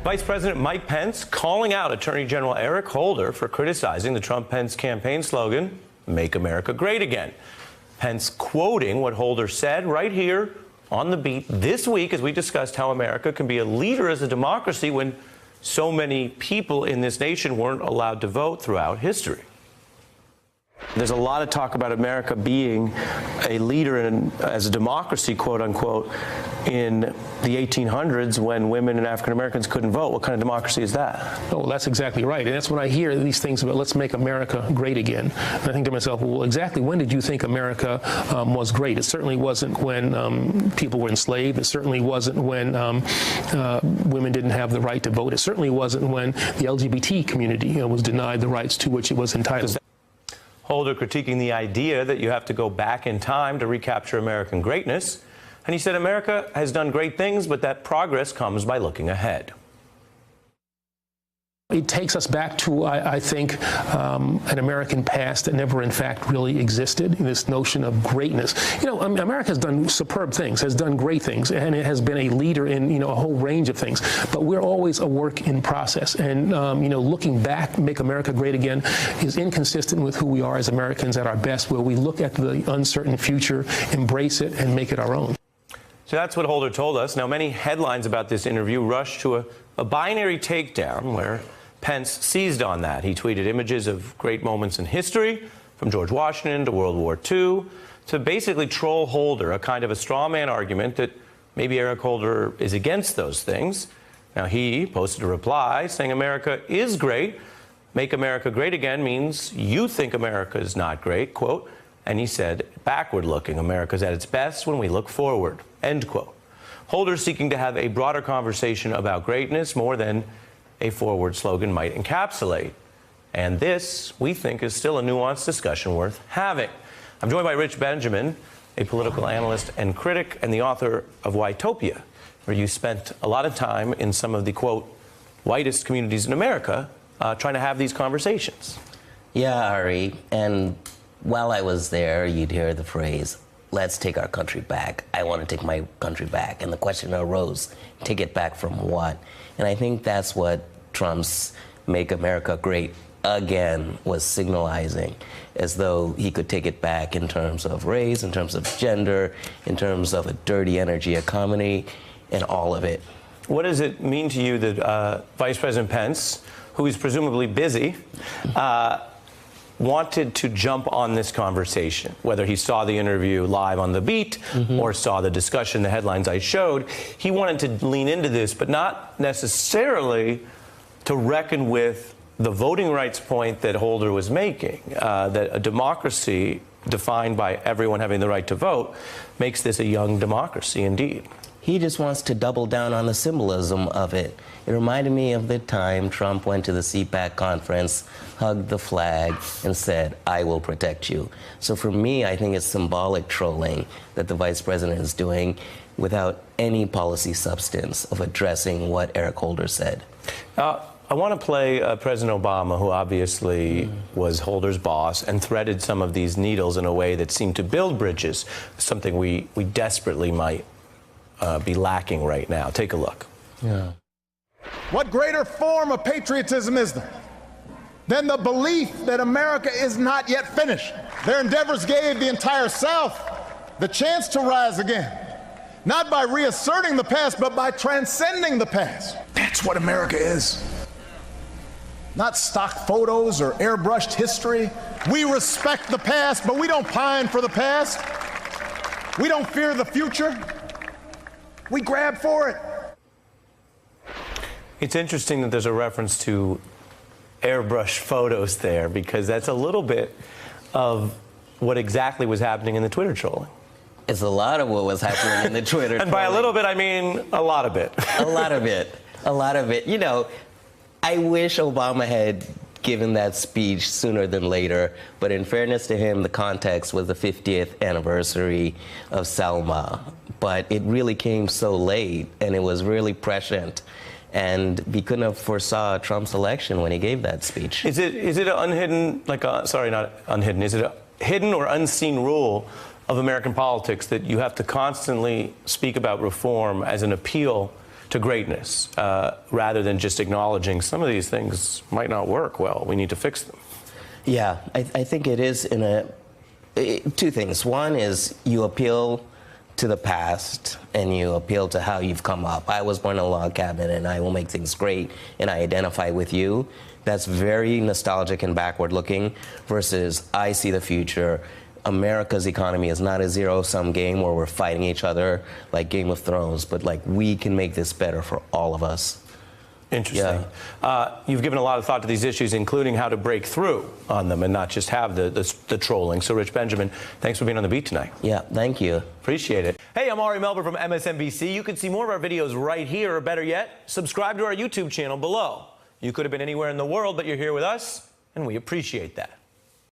Vice President Mike Pence calling out Attorney General Eric Holder for criticizing the Trump-Pence campaign slogan, "Make America Great Again." Pence quoting what Holder said right here on the Beat this week as we discussed how America can be a leader as a democracy when so many people in this nation weren't allowed to vote throughout history. There's a lot of talk about America being a leader as a democracy, quote unquote, in the 1800s when women and African Americans couldn't vote. What kind of democracy is that? Oh, that's exactly right. And that's when I hear these things about let's make America great again. And I think to myself, well, exactly when did you think America was great? It certainly wasn't when people were enslaved. It certainly wasn't when women didn't have the right to vote. It certainly wasn't when the LGBT community was denied the rights to which it was entitled. Holder critiquing the idea that you have to go back in time to recapture American greatness. And he said America has done great things, but that progress comes by looking ahead. It takes us back to, I think, an American past that never, in fact, really existed. This notion of greatness. You know, America has done superb things, has done great things, and it has been a leader in, a whole range of things. But we're always a work in process. And, looking back, make America great again, is inconsistent with who we are as Americans at our best, where we look at the uncertain future, embrace it, and make it our own. So that's what Holder told us. Now, many headlines about this interview rushed to a binary takedown where Pence seized on that. He tweeted images of great moments in history, from George Washington to World War II, to basically troll Holder, a kind of a straw man argument that maybe Eric Holder is against those things. Now, he posted a reply saying America is great. Make America great again means you think America is not great, quote. And he said, backward looking, America's at its best when we look forward, end quote. Holder seeking to have a broader conversation about greatness more than a forward slogan might encapsulate. And this, we think, is still a nuanced discussion worth having. I'm joined by Rich Benjamin, a political analyst and critic, and the author of Whitopia, where you spent a lot of time in some of the, quote, whitest communities in America trying to have these conversations. Yeah, Ari, and while I was there, you'd hear the phrase, let's take our country back. I want to take my country back. And the question arose, take it back from what? And I think that's what Trump's Make America Great Again was signalizing, as though he could take it back in terms of race, in terms of gender, in terms of a dirty energy economy, and all of it. What does it mean to you that Vice President Pence, who is presumably busy, wanted to jump on this conversation, whether he saw the interview live on the Beat or saw the discussion, the headlines I showed? He wanted to lean into this, but not necessarily to reckon with the voting rights point that Holder was making, that a democracy defined by everyone having the right to vote makes this a young democracy indeed. He just wants to double down on the symbolism of it. It reminded me of the time Trump went to the CPAC conference, hugged the flag, and said, I will protect you. So for me, I think it's symbolic trolling that the vice president is doing without any policy substance of addressing what Eric Holder said. I want to play President Obama, who obviously was Holder's boss and threaded some of these needles in a way that seemed to build bridges, something we desperately might be lacking right now. Take a look. Yeah. What greater form of patriotism is there than the belief that America is not yet finished? Their endeavors gave the entire South the chance to rise again, not by reasserting the past, but by transcending the past. That's what America is. Not stock photos or airbrushed history. We respect the past, but we don't pine for the past. We don't fear the future. We grab for it. It's interesting that there's a reference to airbrush photos there, because that's a little bit of what exactly was happening in the Twitter trolling. It's a lot of what was happening in the Twitter And by a little bit, I mean a lot of it. A lot of it. A lot of it. You know, I wish Obama had given that speech sooner than later, but in fairness to him, the context was the 50th anniversary of Selma. But it really came so late, and it was really prescient. And we couldn't have foresaw Trump's election when he gave that speech. Is it an unhidden, sorry, not unhidden, is it a hidden or unseen rule of American politics that you have to constantly speak about reform as an appeal to greatness, rather than just acknowledging some of these things might not work well. We need to fix them. Yeah, I think it is two things. One is you appeal to the past and you appeal to how you've come up. I was born in a log cabin and I will make things great and I identify with you. That's very nostalgic and backward looking versus I see the future. America's economy is not a zero-sum game where we're fighting each other like Game of Thrones, but like we can make this better for all of us. Interesting. Yeah. You've given a lot of thought to these issues, including how to break through on them and not just have the trolling. So, Rich Benjamin, thanks for being on The Beat tonight. Yeah, thank you. Appreciate it. Hey, I'm Ari Melber from MSNBC. You can see more of our videos right here, or better yet, subscribe to our YouTube channel below. You could have been anywhere in the world, but you're here with us, and we appreciate that.